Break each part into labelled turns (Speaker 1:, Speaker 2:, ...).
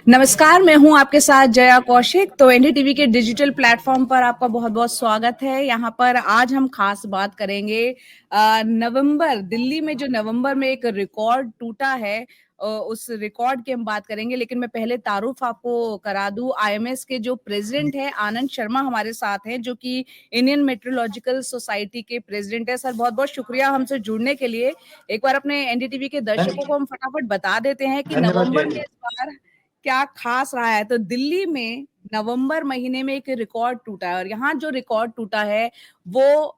Speaker 1: नमस्कार, मैं हूँ आपके साथ जया कौशिक। तो एनडीटीवी के डिजिटल प्लेटफॉर्म पर आपका बहुत-बहुत स्वागत है। यहाँ पर आज हम खास बात करेंगे नवंबर दिल्ली में जो नवंबर में एक रिकॉर्ड टूटा है, उस रिकॉर्ड की हम बात करेंगे। लेकिन मैं पहले तारुफ आपको करा दूँ, आईएमएस के जो प्रेसिडेंट हैं आनंद शर्मा हमारे साथ हैं, जो कि इंडियन मेट्रोलॉजिकल सोसाइटी के प्रेसिडेंट हैं। सर, बहुत-बहुत शुक्रिया हमसे जुड़ने के लिए। एक बार अपने एनडीटीवी के दर्शकों को हम फटाफट बता देते हैं कि
Speaker 2: धन्यवाद
Speaker 1: नवंबर
Speaker 2: जय
Speaker 1: में
Speaker 2: जी।
Speaker 1: इस बार क्या खास रहा है। तो दिल्ली में नवंबर महीने में एक रिकॉर्ड टूटा है, और यहाँ जो रिकॉर्ड टूटा है वो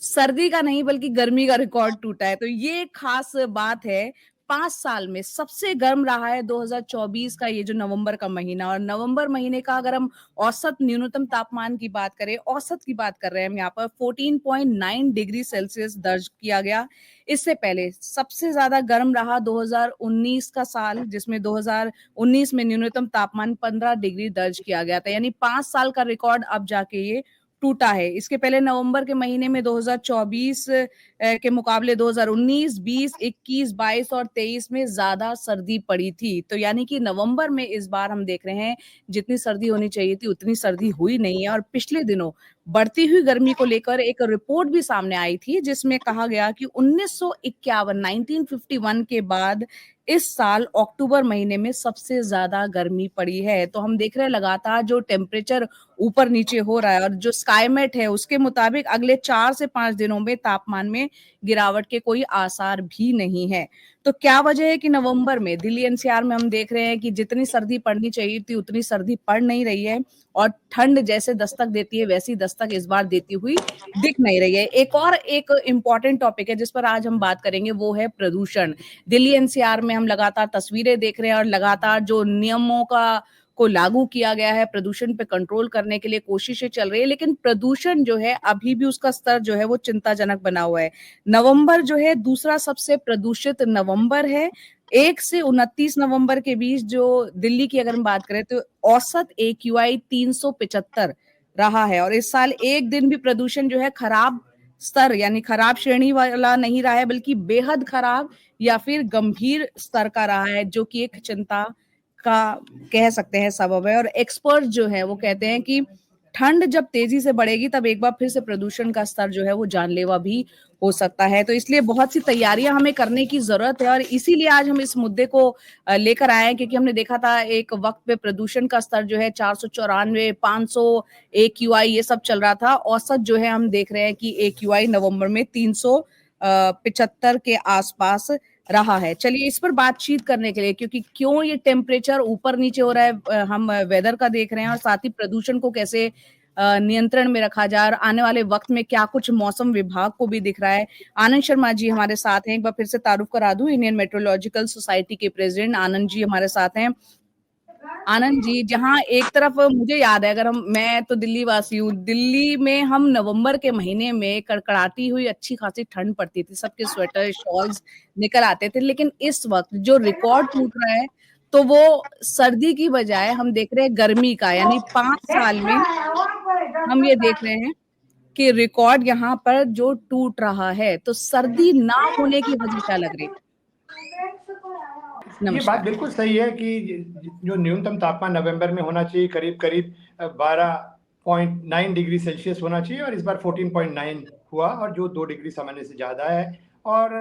Speaker 1: सर्दी का नहीं बल्कि गर्मी का रिकॉर्ड टूटा है। तो ये एक खास बात है। 5 साल में सबसे गर्म रहा है 2024 का ये जो नवंबर का महीना। और नवंबर महीने का अगर हम औसत न्यूनतम तापमान की बात करें, औसत की बात कर रहे हैं हम यहाँ पर, 14.9 डिग्री सेल्सियस दर्ज किया गया। इससे पहले सबसे ज्यादा गर्म रहा 2019 का साल, जिसमें 2019 में न्यूनतम तापमान 15 डिग्री दर्ज किया गया था। यानी 5 साल का रिकॉर्ड अब जाके ये टूटा है। इसके पहले नवंबर के महीने में 2024 के मुकाबले 2019, 20, 21, 22 और 23 में ज्यादा सर्दी पड़ी थी। तो यानी कि नवंबर में इस बार हम देख रहे हैं जितनी सर्दी होनी चाहिए थी उतनी सर्दी हुई नहीं है। और पिछले दिनों बढ़ती हुई गर्मी को लेकर एक रिपोर्ट भी सामने आई थी, जिसमें कहा गया कि 1951 के बाद इस साल अक्टूबर महीने में सबसे ज्यादा गर्मी पड़ी है। तो हम देख रहे हैं लगातार जो टेम्परेचर ऊपर नीचे हो रहा है, और जो स्काईमेट है उसके मुताबिक अगले 4 से 5 दिनों में तापमान में गिरावट के कोई आसार भी नहीं है। तो क्या वजह है कि नवंबर में दिल्ली एनसीआर में हम देख रहे हैं कि जितनी सर्दी पड़नी चाहिए थी उतनी सर्दी पड़ नहीं रही है, और ठंड जैसे दस्तक देती है वैसी दस्तक इस बार देती हुई दिख नहीं रही है। एक इम्पॉर्टेंट टॉपिक है जिस पर आज हम बात करेंगे, वो है प्रदूषण। दिल्ली एनसीआर में हम लगातार तस्वीरें देख रहे हैं, और लगातार जो नियमों को लागू किया गया है प्रदूषण पे कंट्रोल करने के लिए, कोशिशें चल रही है। लेकिन प्रदूषण जो है अभी भी उसका स्तर जो है वो चिंताजनक बना हुआ है। नवंबर जो है दूसरा सबसे प्रदूषित नवंबर है। 1 से 29 नवंबर के बीच जो दिल्ली की अगर हम बात करें तो औसत AQI 375 रहा है। और इस साल एक दिन भी प्रदूषण जो है खराब स्तर यानी खराब श्रेणी वाला नहीं रहा है, बल्कि बेहद खराब या फिर गंभीर स्तर का रहा है, जो कि एक चिंता का कह सकते हैं सबब है। और एक्सपर्ट जो है वो कहते हैं कि ठंड जब तेजी से बढ़ेगी तब एक बार फिर से प्रदूषण का स्तर जो है वो जानलेवा भी हो सकता है। तो इसलिए बहुत सी तैयारियां हमें करने की जरूरत है, और इसीलिए आज हम इस मुद्दे को लेकर आए हैं, क्योंकि हमने देखा था एक वक्त पे प्रदूषण का स्तर जो है 494, 500 AQI ये सब चल रहा था। औसत जो है हम देख रहे हैं कि AQI नवंबर में 375 के आसपास रहा है। चलिए इस पर बातचीत करने के लिए, क्योंकि क्यों ये टेम्परेचर ऊपर नीचे हो रहा है, हम वेदर का देख रहे हैं, और साथ ही प्रदूषण को कैसे नियंत्रण में रखा जाए, और आने वाले वक्त में क्या कुछ मौसम विभाग को भी दिख रहा है। आनंद शर्मा जी हमारे साथ हैं। एक बार फिर से तारुफ करा दूं, इंडियन मेट्रोलॉजिकल सोसाइटी के प्रेसिडेंट आनंद जी हमारे साथ हैं। आनंद जी, जहाँ एक तरफ मुझे याद है, अगर मैं तो दिल्ली वासी हूँ, दिल्ली में हम नवंबर के महीने में कड़कड़ाती हुई अच्छी खासी ठंड पड़ती थी, सबके स्वेटर शॉल्स निकल आते थे। लेकिन इस वक्त जो रिकॉर्ड टूट रहा है, तो वो सर्दी की बजाय हम देख रहे हैं गर्मी का। यानी 5 साल में हम ये देख रहे हैं कि रिकॉर्ड यहाँ पर जो टूट रहा है। तो सर्दी ना होने की वजह क्या लग रही है?
Speaker 2: ये बात
Speaker 1: नमस्कार।
Speaker 2: बिल्कुल सही है कि जो न्यूनतम तापमान नवंबर में होना चाहिए करीब करीब 12.9 डिग्री सेल्सियस होना चाहिए, और इस बार 14.9 हुआ, और जो 2 डिग्री सामान्य से ज़्यादा है। और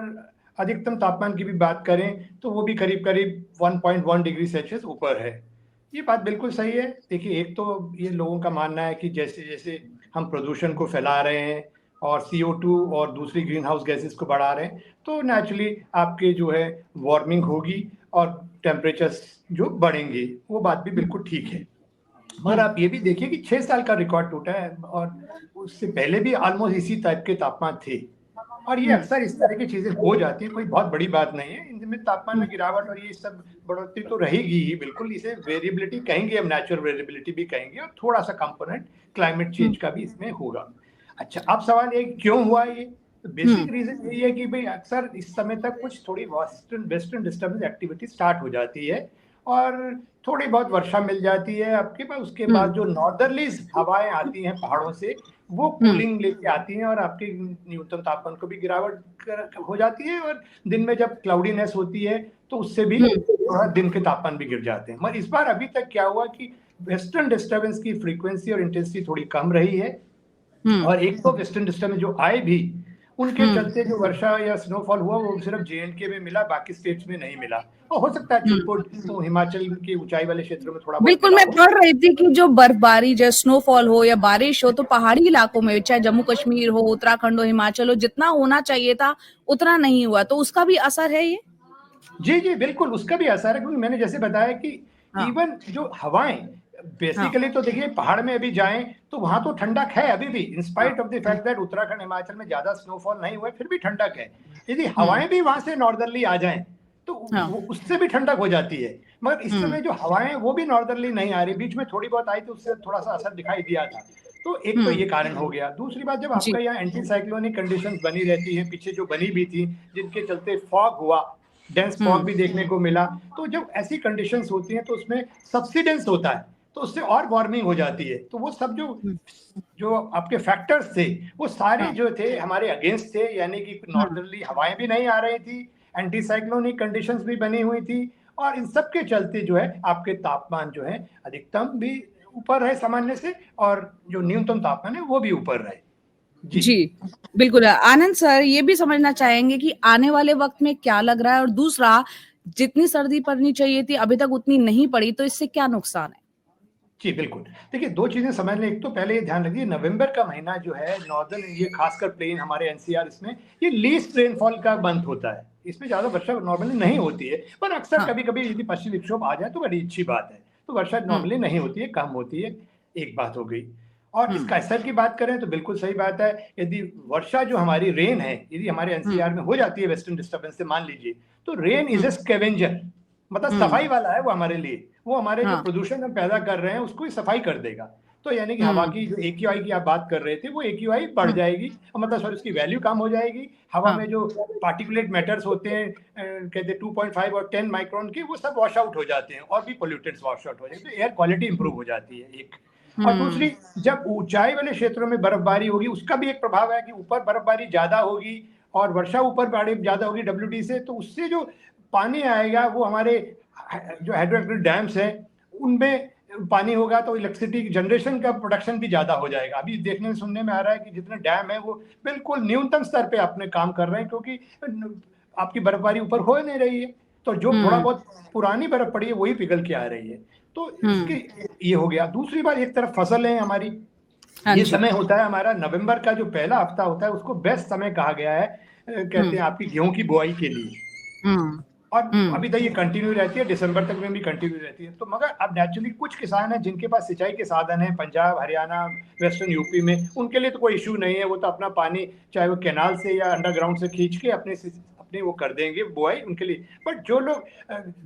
Speaker 2: अधिकतम तापमान की भी बात करें तो वो भी करीब करीब 1.1 डिग्री सेल्सियस ऊपर है। ये बात बिल्कुल सही है। देखिए, एक तो ये लोगों का मानना है कि जैसे जैसे हम प्रदूषण को फैला रहे हैं और CO2 और दूसरी ग्रीन हाउस गैसेस को बढ़ा रहे हैं, तो नेचुरली आपके जो है वार्मिंग होगी और टेम्परेचर्स जो बढ़ेंगे, वो बात भी बिल्कुल ठीक है। मगर आप ये भी देखिए कि 6 साल का रिकॉर्ड टूटा है, और उससे पहले भी ऑलमोस्ट इसी टाइप के तापमान थे। और ये अक्सर इस तरह की चीजें हो जाती हैं, कोई बहुत बड़ी बात नहीं है। इनमें तापमान में गिरावट और ये सब बढ़ोतरी तो रहेगी ही बिल्कुल। इसे वेरिएबिलिटी कहेंगे, हम नेचुरल वेरिएबिलिटी भी कहेंगे, और थोड़ा सा कंपोनेंट क्लाइमेट चेंज का भी इसमें होगा। अच्छा, अब सवाल ये क्यों हुआ ये? तो बेसिक रीजन यही है कि भाई अक्सर इस समय तक कुछ थोड़ी वेस्टर्न डिस्टर्बेंस एक्टिविटी स्टार्ट हो जाती है, और थोड़ी बहुत वर्षा मिल जाती है आपके पास। उसके बाद जो नॉर्दर्लीज हवाएं आती हैं पहाड़ों से, वो कूलिंग लेके आती हैं, और आपके न्यूनतम तापमान को भी गिरावट हो जाती है। और दिन में जब क्लाउडीनेस होती है तो उससे भी थोड़ा दिन के तापमान भी गिर जाते हैं। मगर इस बार अभी तक क्या हुआ कि वेस्टर्न डिस्टर्बेंस की फ्रीक्वेंसी और इंटेंसिटी थोड़ी कम रही है, और एक तो वेस्टर्न डिस्टर्बेंस जो आए भी उनके चलते जो वर्षा या स्नोफॉल हुआ वो सिर्फ जेएंडके में मिला, बाकी स्टेट्स में नहीं मिला। और हो सकता है चित्रकूट तो हिमाचल के ऊंचाई वाले क्षेत्रों में थोड़ा बहुत
Speaker 1: बिल्कुल,
Speaker 2: मिला
Speaker 1: मैं
Speaker 2: हो।
Speaker 1: पढ़ रही थी कि जो बर्फबारी, जो स्नोफॉल हो या बारिश हो, तो पहाड़ी इलाकों में, चाहे जम्मू कश्मीर हो, उत्तराखंड हो, हिमाचल हो, जितना होना चाहिए था उतना नहीं हुआ, तो उसका भी असर है ये?
Speaker 2: जी जी बिल्कुल, उसका भी असर है, क्योंकि मैंने जैसे बताया कि इवन जो हवाएं बेसिकली तो देखिए पहाड़ में अभी जाएं तो वहां तो ठंडक है अभी भी, in spite of the fact that Uttarakhand Himachal में ज्यादा स्नोफॉल नहीं हुआ फिर भी ठंडक है। यदि हवाएं भी वहां से नॉर्दर्ली आ जाएं तो उससे भी ठंडक हो जाती है। मगर इस समय जो हवाएं वो भी नॉर्दर्ली नहीं आ रही, बीच में थोड़ी बहुत आई तो उससे थोड़ा सा असर दिखाई दिया था। तो एक तो ये कारण हो गया। दूसरी बात, जब आपका यहाँ एंटी साइक्लोनिक कंडीशंस बनी रहती है, पीछे जो बनी भी थी जिनके चलते फॉग हुआ, डेंस फॉग भी देखने को मिला, तो जब ऐसी कंडीशंस होती हैं तो उसमें सब्सिडेंस होता है, तो उससे और वार्मिंग हो जाती है। तो वो सब जो आपके फैक्टर्स थे वो सारे जो थे हमारे अगेंस्ट थे, यानी कि नॉर्दर्ली हवाएं भी नहीं आ रही थी, एंटी साइक्लोनिक कंडीशंस भी बनी हुई थी, और इन सब के चलते जो है आपके तापमान जो है अधिकतम भी ऊपर रहे सामान्य से, और जो न्यूनतम तापमान है वो भी ऊपर रहे।
Speaker 1: जी, बिल्कुल। आनंद सर, ये भी समझना चाहेंगे कि आने वाले वक्त में क्या लग रहा है, और दूसरा, जितनी सर्दी पड़नी चाहिए थी अभी तक उतनी नहीं पड़ी, तो इससे क्या नुकसान है?
Speaker 2: जी बिल्कुल, देखिए दो चीजें समझ लें। एक तो पहले ये ध्यान रखिए, नवंबर का महीना जो है नॉर्दर्न, ये खासकर प्लेन हमारे एनसीआर, इसमें ये लीस्ट रेनफॉल का मंथ होता है। इसमें ज्यादा वर्षा नॉर्मली नहीं होती है, पर अक्सर कभी कभी यदि पश्चिमी विक्षोभ आ जाए तो बड़ी अच्छी बात है। तो वर्षा नॉर्मली नहीं होती है, कम होती है, एक बात हो गई। और इसका असर की बात करें तो बिल्कुल सही बात है, यदि वर्षा जो हमारी रेन है यदि हमारे एनसीआर में हो जाती है वेस्टर्न डिस्टर्बेंस से, मान लीजिए, तो रेन इज ए स्कैवेंजर, मतलब सफाई वाला है वो हमारे लिए। वो हमारे जो प्रदूषण हम पैदा कर रहे हैं उसको ही सफाई कर देगा। तो यानी कि हवा की जो AQI की आप बात कर रहे थे वो AQI बढ़ जाएगी, मतलब सॉरी उसकी वैल्यू कम हो जाएगी। हवा में जो पार्टिकुलेट मैटर्स होते हैं कहते हैं 2.5 और 10 माइक्रोन के, वो सब वॉश आउट हो जाते हैं, और भी पोल्यूटेंट्स वॉश आउट हो जाते हैं, तो एयर क्वालिटी इंप्रूव हो जाती है एक। और दूसरी, जब ऊंचाई वाले क्षेत्रों में बर्फबारी होगी उसका भी एक प्रभाव है कि ऊपर बर्फबारी ज्यादा होगी और वर्षा ऊपर ज्यादा होगी WD से, तो उससे जो पानी आएगा वो हमारे जो हाइड्रोइलेक्ट्रिक डैम्स है उनमें पानी होगा, तो इलेक्ट्रिसिटी जनरेशन का प्रोडक्शन भी ज्यादा हो जाएगा। अभी देखने सुनने में आ रहा है कि जितने डैम है वो बिल्कुल न्यूनतम स्तर पे अपने काम कर रहे हैं, क्योंकि आपकी बर्फबारी ऊपर हो नहीं रही है, तो जो थोड़ा बहुत पुरानी बर्फ पड़ी है वही पिघल के आ रही है। तो इसके ये हो गया। दूसरी बात, एक तरफ फसल है हमारी, ये समय होता है हमारा नवंबर का जो पहला हफ्ता होता है उसको बेस्ट समय कहा गया है, कहते हैं आपकी गेहूं की बुआई के लिए। और अभी तक ये कंटिन्यू रहती है, दिसंबर तक में भी कंटिन्यू रहती है। तो मगर अब नेचुरली कुछ किसान हैं जिनके पास सिंचाई के साधन है, पंजाब, हरियाणा, वेस्टर्न यूपी में, उनके लिए तो कोई इश्यू नहीं है, वो तो अपना पानी चाहे वो कैनाल से या अंडरग्राउंड से खींच के अपने वो कर देंगे बुआई उनके लिए। बट जो लोग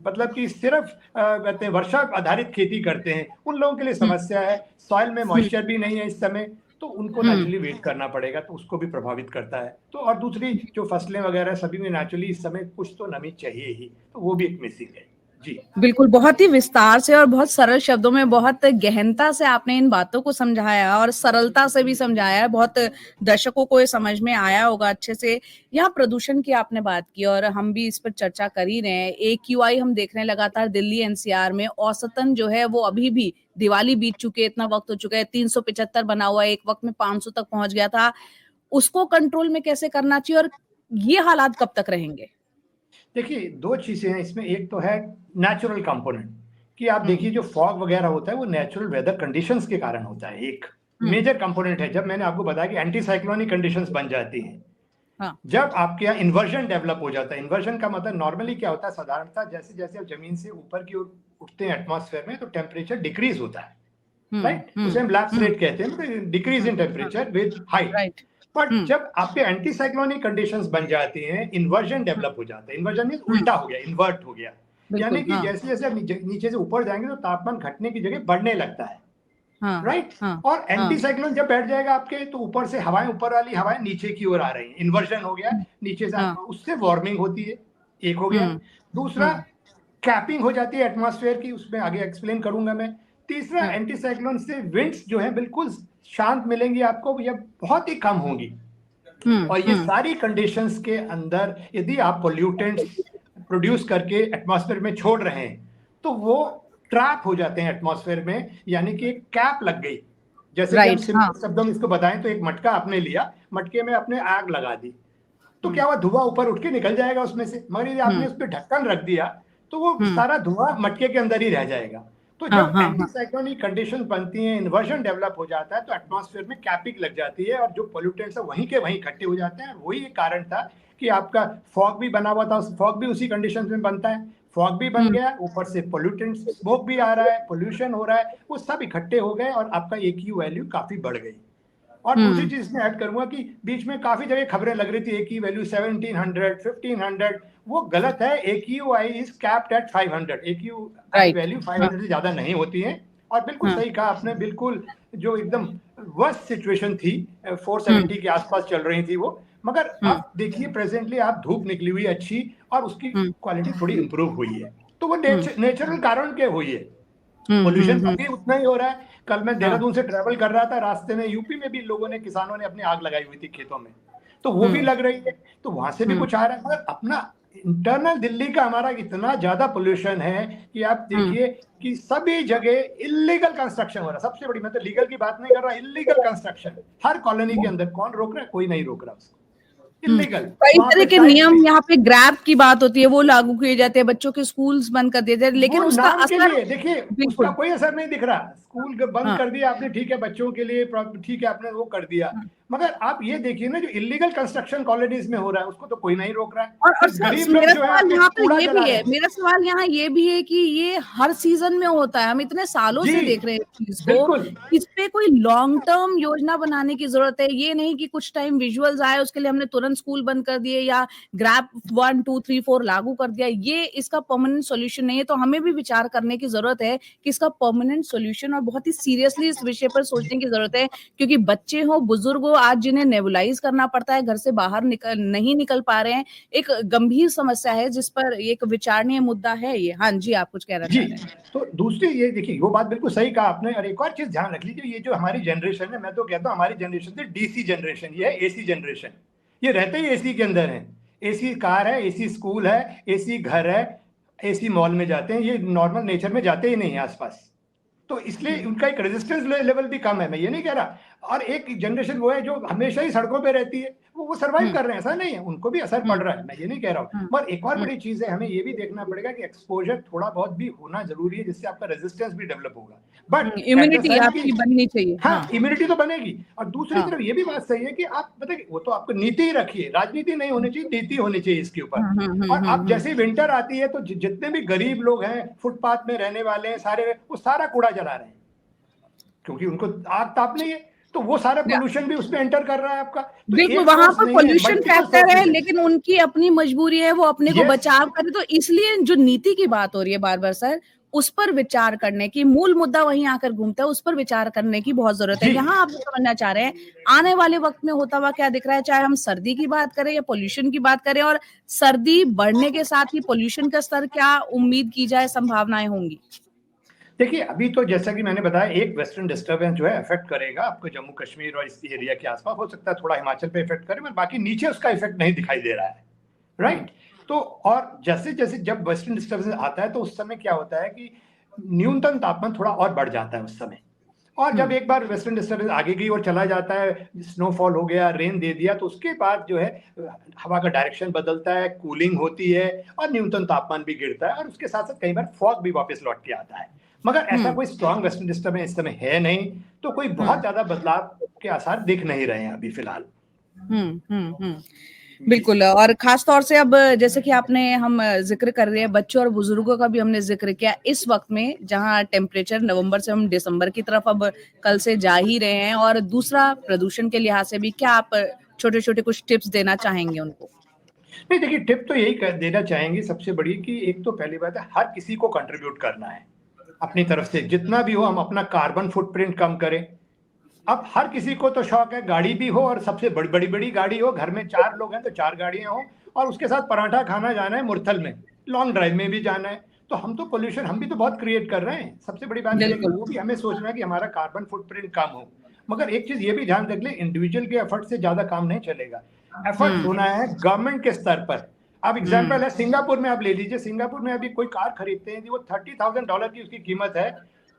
Speaker 2: मतलब कि सिर्फ कहते हैं वर्षा आधारित खेती करते हैं, उन लोगों के लिए समस्या है। सॉइल में मॉइस्चर भी नहीं है इस समय, तो उनको नेचुरली वेट करना पड़ेगा, तो उसको भी प्रभावित करता है। तो और दूसरी जो फसलें वगैरह सभी में नेचुरली इस समय कुछ तो नमी चाहिए ही, तो वो भी एक मिसिंग है। जी
Speaker 1: बिल्कुल, बहुत ही विस्तार से और बहुत सरल शब्दों में, बहुत गहनता से आपने इन बातों को समझाया और सरलता से भी समझाया है। बहुत दर्शकों को ये समझ में आया होगा अच्छे से। यहाँ प्रदूषण की आपने बात की और हम भी इस पर चर्चा कर ही रहे हैं। AQI हम देख रहे हैं लगातार दिल्ली NCR में औसतन जो है वो अभी भी, दिवाली बीत चुके, इतना वक्त हो चुका है, 375 बना हुआ है, एक वक्त में 500 तक पहुंच गया था। उसको कंट्रोल में कैसे करना चाहिए और ये हालात कब तक रहेंगे?
Speaker 2: देखिए, दो चीजें हैं इसमें। एक तो है नेचुरल कंपोनेंट, कि आप देखिए जो फॉग वगैरह होता है वो नेचुरल वेदर कंडीशंस के कारण होता है, एक मेजर कंपोनेंट है। जब मैंने आपको बताया कि एंटी साइक्लोनिक कंडीशंस बन जाती हैं, जब आपके यहाँ इन्वर्जन डेवलप हो जाता है। इन्वर्जन का मतलब नॉर्मली क्या होता है, साधारणतः जैसे जैसे आप जमीन से ऊपर की ओर उठते हैं एटमॉस्फेयर में, तो टेम्परेचर डिक्रीज होता है, राइट? उसे हम लैप्स रेट कहते हैं, decrease in temperature with height. But जब आपके एंटी साइक्लोनिक कंडीशंस बन जाती हैं, इन्वर्जन डेवलप हो जाता है। इन्वर्जन मींस उल्टा हो गया, इन्वर्ट हो गया, यानी कि जैसे जैसे आप नीचे से ऊपर जाएंगे तो तापमान घटने की जगह बढ़ने लगता है, राइट? और एंटी साइक्लोन जब बैठ जाएगा आपके, तो ऊपर से हवाएं, ऊपर वाली हवाएं नीचे की ओर आ रही हैं, इन्वर्जन हो गया, नीचे से उससे वार्मिंग होती है, एक हो गया। दूसरा, कैपिंग हो जाती है एटमॉस्फेयर की, उसमें आगे एक्सप्लेन करूंगा मैं। तीसरा, एंटी साइक्लोन से विंड्स जो है बिल्कुल शांत मिलेंगी आपको या बहुत ही कम होंगी। और ये सारी कंडीशंस के अंदर यदि आप पोल्यूटेंट्स प्रोड्यूस करके एटमॉस्फेयर में छोड़ रहे हैं, तो वो ट्रैप हो जाते हैं एटमॉस्फेयर में, यानी कि एक कैप लग गई। जैसे कि हम
Speaker 1: राइट, हाँ।
Speaker 2: सिंपल शब्दों में इसको बताएं तो एक मटका आपने लिया, मटके में आपने आग लगा दी, तो
Speaker 1: हुँ,
Speaker 2: क्या हुआ, धुआं ऊपर उठ के निकल जाएगा उसमें से, मगर यदि आपने
Speaker 1: हुँ,
Speaker 2: उस पे ढक्कन रख दिया तो वो
Speaker 1: हुँ।
Speaker 2: सारा धुआं मटके के अंदर ही रह जाएगा। तो
Speaker 1: हाँ,
Speaker 2: जब
Speaker 1: हाँ,
Speaker 2: एंटी
Speaker 1: हाँ।
Speaker 2: साइक्लोनिक कंडीशन बनती हैं, इन्वर्जन डेवलप हो जाता है, तो एटमॉस्फेयर में कैपिंग लग जाती है और जो पोल्यूटेंट्स है वहीं के वहीं इकट्ठे हो जाते हैं। वही एक कारण था कि आपका फॉग भी बना हुआ था, फॉग भी उसी कंडीशन में बनता है, फॉग भी बन
Speaker 1: हुँ,
Speaker 2: गया, ऊपर से पोल्यूटेंट्स, स्मोक भी आ रहा है, पोल्यूशन हो रहा है, वो सब इकट्ठे हो गए और आपका AQ वैल्यू काफी बढ़ गई। और दूसरी
Speaker 1: हुँ,
Speaker 2: चीज मैं ऐड करूंगा कि बीच में काफी जगह खबरें लग रही थी AQ वैल्यू 1700 1500, वो गलत है। AQI is capped at 500, AQI
Speaker 1: right.
Speaker 2: Value
Speaker 1: हाँ,
Speaker 2: 500 से ज्यादा नहीं होती है। और बिल्कुल
Speaker 1: हाँ,
Speaker 2: सही कहा आपने, बिल्कुल जो एकदम वर्स्ट सिचुएशन थी,
Speaker 1: हुँ,
Speaker 2: 470 के आसपास चल रही थी वो। मगर
Speaker 1: हुँ,
Speaker 2: अब देखिए प्रेजेंटली आप धूप निकली हुई अच्छी और उसकी
Speaker 1: हुँ,
Speaker 2: क्वालिटी थोड़ी इंप्रूव हुई है, तो वो
Speaker 1: हुँ,
Speaker 2: नेचुरल कारण के हुई है।
Speaker 1: हुँ, हुँ,
Speaker 2: पोल्यूशन
Speaker 1: हुँ।
Speaker 2: अभी उतना ही हो रहा है। कल मैं
Speaker 1: हाँ,
Speaker 2: देहरादून से ट्रैवल कर रहा था, रास्ते में यूपी में भी लोगों ने, किसानों ने अपनी आग लगाई हुई थी खेतों में, तो वो भी
Speaker 1: हुँ,
Speaker 2: लग रही है, तो वहां से भी
Speaker 1: हुँ,
Speaker 2: कुछ आ रहा है। मगर अपना इंटरनल दिल्ली का हमारा इतना ज्यादा पोल्यूशन है कि आप
Speaker 1: हुँ।
Speaker 2: देखिए कि सभी जगह इलीगल कंस्ट्रक्शन हो रहा है। सबसे बड़ी, मैं तो लीगल की बात नहीं कर रहा, इलीगल कंस्ट्रक्शन हर कॉलोनी के अंदर। कौन रोक रहा है? कोई नहीं रोक रहा उसको,
Speaker 1: हुँ,
Speaker 2: इलीगल।
Speaker 1: कई
Speaker 2: वहां
Speaker 1: तरह
Speaker 2: पे
Speaker 1: के
Speaker 2: साइड
Speaker 1: नियम
Speaker 2: पे
Speaker 1: यहाँ पे ग्रैब की बात होती है, वो लागू किए जाते हैं, बच्चों के स्कूल्स बंद कर दिए जाते हैं,
Speaker 2: वो
Speaker 1: लेकिन उसका
Speaker 2: नाम के
Speaker 1: असर
Speaker 2: लिए, देखिए उसका
Speaker 1: बिल्कुल,
Speaker 2: कोई असर नहीं दिख रहा। स्कूल बंद
Speaker 1: हाँ,
Speaker 2: कर दिया आपने, ठीक है, बच्चों के लिए ठीक है, आपने वो कर दिया,
Speaker 1: हाँ।
Speaker 2: मगर आप ये देखिए ना, जो इलीगल कंस्ट्रक्शन कॉलोनीज में हो रहा है उसको तो कोई नहीं रोक रहा है।
Speaker 1: और
Speaker 2: फिर
Speaker 1: सर
Speaker 2: गरीब लोग
Speaker 1: मेरा
Speaker 2: जो है
Speaker 1: सवाल
Speaker 2: आपके
Speaker 1: यहाँ पे
Speaker 2: कूड़ा
Speaker 1: ये
Speaker 2: जला
Speaker 1: भी
Speaker 2: रहे
Speaker 1: है,
Speaker 2: हैं।
Speaker 1: मेरा सवाल यहाँ ये भी है कि ये हर सीजन में होता है, हम इतने सालों
Speaker 2: जी,
Speaker 1: से देख रहे हैं इस चीज को।
Speaker 2: बिल्कुल।
Speaker 1: इस पे कोई लॉन्ग टर्म योजना बनाने की जरूरत है, ये नहीं कि कुछ टाइम विजुअल्स आए उसके लिए हमने तुरंत स्कूल बंद कर दिए या ग्रैब 1 2 3 4 लागू कर दिया, ये इसका परमानेंट सॉल्यूशन नहीं है। तो हमें भी विचार करने की जरूरत है कि इसका परमानेंट सॉल्यूशन, और बहुत ही सीरियसली इस विषय पर सोचने की जरूरत है, क्योंकि बच्चे हो बुजुर्ग हो आज जिन्हें नेबुलाइज करना पड़ता है, घर से बाहर नहीं निकल पा रहे हैं, एक गंभीर समस्या है जिस पर एक विचारणीय मुद्दा है ये। हाँ जी, आप कुछ कहना
Speaker 2: जी,
Speaker 1: चाह रहे हैं?
Speaker 2: तो दूसरी ये देखिए, वो बात बिल्कुल सही कहा आपने। और एक और चीज ध्यान रख लीजिए, ये जो हमारी जनरेशन है, मैं तो कहता हूँ हमारी जनरेशन से DC जनरेशन, ये है AC जनरेशन। ये रहते ही AC के अंदर है, AC कार है, AC स्कूल है, AC घर है, AC मॉल में जाते हैं, ये नॉर्मल नेचर में जाते ही नहीं है आसपास। तो इसलिए
Speaker 1: हुँ,
Speaker 2: उनका एक रेजिस्टेंस लेवल भी कम है, मैं ये नहीं कह रहा। और एक जनरेशन वो है जो हमेशा ही सड़कों पे रहती है, वो सर्वाइव
Speaker 1: हुँ,
Speaker 2: कर रहे हैं, ऐसा नहीं है, उनको भी असर पड़
Speaker 1: हुँ,
Speaker 2: रहा है, मैं ये नहीं कह रहा हूँ।
Speaker 1: हुँ,
Speaker 2: मगर एक और
Speaker 1: हुँ,
Speaker 2: बड़ी चीज है, हमें ये भी देखना पड़ेगा कि एक्सपोजर थोड़ा बहुत भी होना जरूरी है, जिससे आपका रेजिस्टेंस भी डेवलप होगा।
Speaker 1: Hmm,
Speaker 2: but at the
Speaker 1: immunity
Speaker 2: same की,
Speaker 1: आपकी बननी चाहिए।
Speaker 2: हाँ,
Speaker 1: हाँ,
Speaker 2: इम्यूनिटी तो बनेगी। और दूसरी
Speaker 1: हाँ।
Speaker 2: तरफ ये भी बात सही है कि आप बताइए, वो तो आपको नीति ही रखिए, राजनीति नहीं होनी चाहिए, नीति होनी चाहिए इसके ऊपर।
Speaker 1: हुँ, हुँ, हुँ,
Speaker 2: और
Speaker 1: हुँ,
Speaker 2: अब
Speaker 1: हुँ,
Speaker 2: जैसे विंटर आती है तो जितने भी गरीब लोग हैं, फुटपाथ में रहने वाले हैं सारे, वो सारा कूड़ा जला रहे हैं, क्योंकि उनको आग ताप नहीं है, तो वो सारा
Speaker 1: या
Speaker 2: पोल्यूशन भी उसमें एंटर कर रहा है आपका। तो
Speaker 1: बिल्कुल,
Speaker 2: एक
Speaker 1: वहाँ
Speaker 2: सोर्स
Speaker 1: पर
Speaker 2: नहीं है,
Speaker 1: पॉल्यूशन
Speaker 2: मल्टीपल
Speaker 1: फैक्टर है,
Speaker 2: सोर्सेज है।
Speaker 1: लेकिन उनकी अपनी मजबूरी है, वो अपने को
Speaker 2: यस,
Speaker 1: बचाव करें, तो इसलिए जो नीति की बात हो रही है बार-बार सर, उस पर विचार करने की, मूल मुद्दा वहीं आकर घूमता है, उस पर विचार करने की बहुत ज़रूरत है।
Speaker 2: जी।
Speaker 1: यहाँ आप जो समझना चाह रहे हैं, आने वाले वक़्त में होता हुआ क्या दिख रहा है, चाहे हम सर्दी की बात करें या पॉल्यूशन की बात करें, और सर्दी बढ़ने के साथ ही पॉल्यूशन का स्तर क्या उम्मीद की जाए, संभावनाएँ होंगी?
Speaker 2: देखिए, अभी तो जैसा कि मैंने बताया, एक वेस्टर्न डिस्टर्बेंस जो है अफेक्ट करेगा आपको जम्मू कश्मीर और इस एरिया के आसपास, हो सकता है थोड़ा हिमाचल पे इफेक्ट करे, मगर बाकी नीचे उसका इफेक्ट नहीं दिखाई दे रहा है,
Speaker 1: हुँ,
Speaker 2: राइट। तो और जैसे जैसे जब वेस्टर्न डिस्टर्बेंस आता है, तो उस समय क्या होता है कि न्यूनतम तापमान थोड़ा और बढ़ जाता है उस समय। और
Speaker 1: हुँ,
Speaker 2: जब एक बार वेस्टर्न डिस्टर्बेंस आगे गई और चला जाता है, स्नोफॉल हो गया, रेन दे दिया, तो उसके बाद जो है हवा का डायरेक्शन बदलता है, कूलिंग होती है और न्यूनतम तापमान भी गिरता है, और उसके साथ साथ कई बार फॉग भी वापस लौट के आता है। मगर ऐसा
Speaker 1: हुँ,
Speaker 2: कोई स्ट्रॉन्ग वेस्टर्न डिस्टर्बेंस इस समय है नहीं, तो कोई बहुत
Speaker 1: हुँ,
Speaker 2: ज्यादा बदलाव के आसार दिख नहीं रहे हैं अभी फिलहाल।
Speaker 1: हुँ, हुँ, हुँ।
Speaker 2: जी,
Speaker 1: बिल्कुल, और ख़ास तौर से अब जैसे कि आपने हम ज़िक्र कर रहे हैं बच्चों और बुज़ुर्गों का भी हमने ज़िक्र किया, इस वक़्त में जहाँ टेम्परेचर नवंबर से हम दिसंबर की तरफ अब कल से जा ही रहे हैं, और दूसरा प्रदूषण के लिहाज से भी क्या आप छोटे-छोटे कुछ टिप्स देना चाहेंगे उनको?
Speaker 2: नहीं देखिए, टिप तो यही देना चाहेंगे सबसे बड़ी, कि एक तो पहली बात है, हर किसी को कंट्रीब्यूट करना है अपनी तरफ से, जितना भी हो हम अपना कार्बन फुटप्रिंट कम करें। अब हर किसी को तो शौक है, गाड़ी भी हो और सबसे बड़ी बड़ी गाड़ी हो, घर में 4 लोग हैं तो 4 गाड़ियां हो, और उसके साथ पराठा खाना जाना है मुरथल में, लॉन्ग ड्राइव में भी जाना है। तो हम तो पोल्यूशन, हम भी तो बहुत क्रिएट कर रहे हैं। सबसे बड़ी बात यह है कि
Speaker 1: बिल्कुल।
Speaker 2: वो भी हमें सोचना है कि हमारा कार्बन फुटप्रिंट कम हो। मगर एक चीज ये भी ध्यान रख ले, इंडिविजुअल के एफर्ट से ज्यादा काम नहीं चलेगा। एफर्ट्स
Speaker 1: हुँ,
Speaker 2: होना है गवर्नमेंट के स्तर पर। अब एग्जाम्पल है सिंगापुर में, आप ले लीजिए, सिंगापुर में अभी कोई कार खरीदते हैं वो $30,000 की उसकी कीमत है,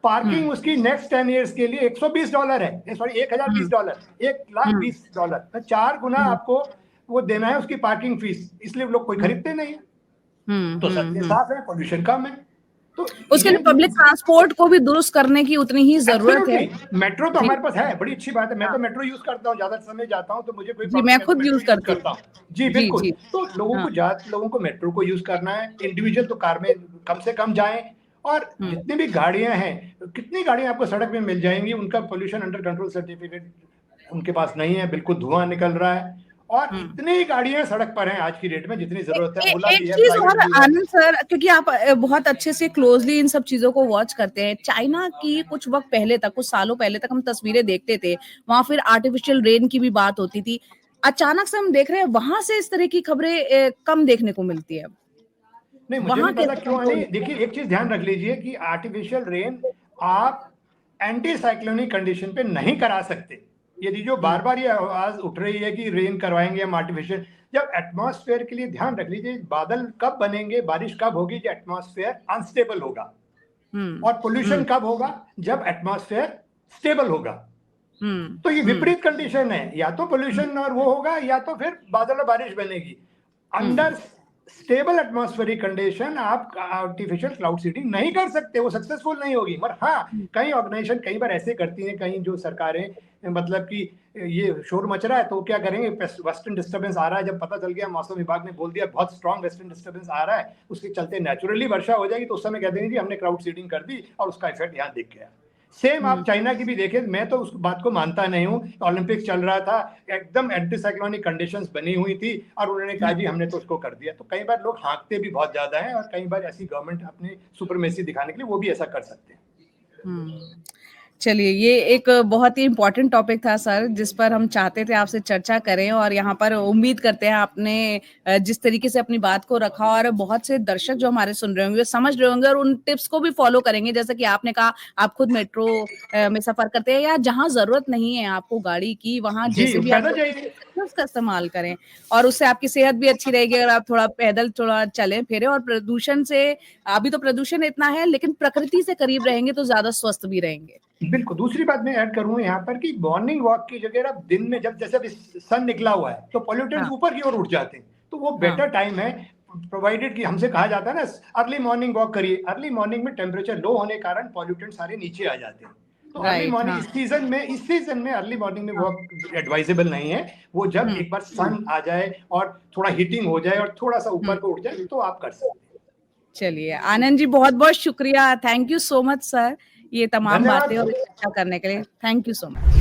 Speaker 2: पार्किंग उसकी नेक्स्ट 10 ईयर्स के लिए $120 है, सॉरी $1,020, $1,20,000, 4 गुना आपको वो देना है उसकी पार्किंग फीस, इसलिए लोग कोई खरीदते नहीं है। तो सत्य साफ है, पोल्यूशन कम है। तो
Speaker 1: उसके लिए पब्लिक ट्रांसपोर्ट को भी दुरुस्त करने की उतनी ही जरूरत है।
Speaker 2: मेट्रो तो हमारे पास है, बड़ी अच्छी बात है, मैं तो मेट्रो यूज करता हूँ, ज्यादा समय जाता हूँ तो मुझे कोई
Speaker 1: जी, मैं खुद यूज करता
Speaker 2: हूँ। जी बिल्कुल। तो लोगों को मेट्रो को यूज करना है, इंडिविजुअल तो कार में कम से कम जाएं, और जितनी भी गाड़ियां हैं, कितनी गाड़ियां आपको सड़क में मिल जाएंगी, उनका पोल्यूशन अंडर कंट्रोल सर्टिफिकेट उनके पास नहीं है, बिल्कुल धुआं निकल रहा है, और इतनी गाड़ियां सड़क पर हैं आज की डेट में जितनी जरूरत है। ओला
Speaker 1: एक
Speaker 2: भी है,
Speaker 1: चीज
Speaker 2: प्राइवेट
Speaker 1: और
Speaker 2: भी है।
Speaker 1: आनंद सर, क्योंकि आप बहुत अच्छे से क्लोजली इन सब चीजों को वॉच करते हैं, चाइना की कुछ वक्त पहले तक, कुछ सालों पहले तक हम तस्वीरें देखते थे, वहां फिर आर्टिफिशियल रेन की भी बात होती थी, अचानक से हम देख रहे हैं वहां से इस तरह की खबरें कम देखने को मिलती है।
Speaker 2: नहीं, मुझे नहीं पता क्यों नहीं। देखिए, एक चीज ध्यान रख लीजिए कि आर्टिफिशियल रेन आप एंटी साइक्लोनिक कंडीशन पे नहीं करा सकते। यदि जो बार बार ये आवाज उठ रही है कि रेन करवाएंगे हम आर्टिफिशियल, जब एटमॉस्फेयर के लिए ध्यान रख लीजिए, बादल कब बनेंगे, बारिश कब होगी, जब एटमॉस्फेयर अनस्टेबल होगा, और पोल्यूशन कब होगा, जब एटमॉस्फेयर स्टेबल होगा। तो ये विपरीत कंडीशन है, या तो पोल्यूशन और वो होगा, या तो फिर बादल और बारिश बनेगी। अंडर स्टेबल एटमॉस्फेरिक कंडीशन आप आर्टिफिशियल क्लाउड सीडिंग नहीं कर सकते, वो सक्सेसफुल नहीं होगी। मगर हाँ, कई ऑर्गेनाइजेशन कई बार ऐसे करती हैं, कहीं जो सरकारें, मतलब कि ये शोर मच रहा है तो क्या करेंगे, वेस्टर्न डिस्टर्बेंस आ रहा है, जब पता चल गया, मौसम विभाग ने बोल दिया बहुत स्ट्रॉन्ग वेस्टर्न डिस्टर्बेंस आ रहा है, उसके चलते नेचुरली वर्षा हो जाएगी, तो उस समय कह देंगे जी हमने क्लाउड सीडिंग कर दी और उसका इफेक्ट यहाँ दिख गया। सेम आप चाइना की भी देखें, मैं तो उस बात को मानता नहीं हूँ। ओलंपिक्स चल रहा था, एकदम एंटी साइक्लोनिक कंडीशंस बनी हुई थी, और उन्होंने कहा जी हमने तो उसको कर दिया। तो कई बार लोग हाँकते भी बहुत ज्यादा हैं, और कई बार ऐसी गवर्नमेंट अपनी सुपरमेसी दिखाने के लिए वो भी ऐसा कर सकते हैं।
Speaker 1: चलिए, ये एक बहुत ही इम्पोर्टेंट टॉपिक था सर, जिस पर हम चाहते थे आपसे चर्चा करें, और यहाँ पर उम्मीद करते हैं आपने जिस तरीके से अपनी बात को रखा, और बहुत से दर्शक जो हमारे सुन रहे होंगे समझ रहे होंगे और उन टिप्स को भी फॉलो करेंगे। जैसे कि आपने कहा, आप खुद मेट्रो में सफर करते हैं, या जहाँ जरूरत नहीं है आपको गाड़ी की, वहां जैसे भी आप उसका इस्तेमाल करें, और उससे आपकी सेहत भी अच्छी रहेगी अगर आप थोड़ा पैदल थोड़ा चलें फिरें। और प्रदूषण से, अभी तो प्रदूषण इतना है, लेकिन प्रकृति से करीब रहेंगे तो ज्यादा स्वस्थ भी रहेंगे।
Speaker 2: बिल्कुल। दूसरी बात मैं ऐड करूं यहाँ पर कि मॉर्निंग वॉक की जगह आप दिन में, जब जैसे अभी सन निकला हुआ है तो पॉल्यूटेंट्स ऊपर की ओर उठ जाते हैं, तो वो बेटर टाइम है, प्रोवाइडेड कि हमसे कहा जाता है ना अर्ली मॉर्निंग वॉक करिए। अर्ली मॉर्निंग में टेम्परेचर लो होने के कारण पॉल्यूटेंट सारे नीचे आ जाते हैं। तो अर्ली मॉर्निंग इस सीजन में अर्ली मॉर्निंग में वॉक एडवाइजेबल नहीं है। वो जब एक बार सन आ जाए और थोड़ा हीटिंग हो जाए और थोड़ा सा ऊपर को उठ जाए तो आप कर सकते हैं।
Speaker 1: चलिए आनंद जी, बहुत बहुत शुक्रिया, thank you so much sir, ये तमाम बातें और चर्चा करने के लिए। Thank you so much.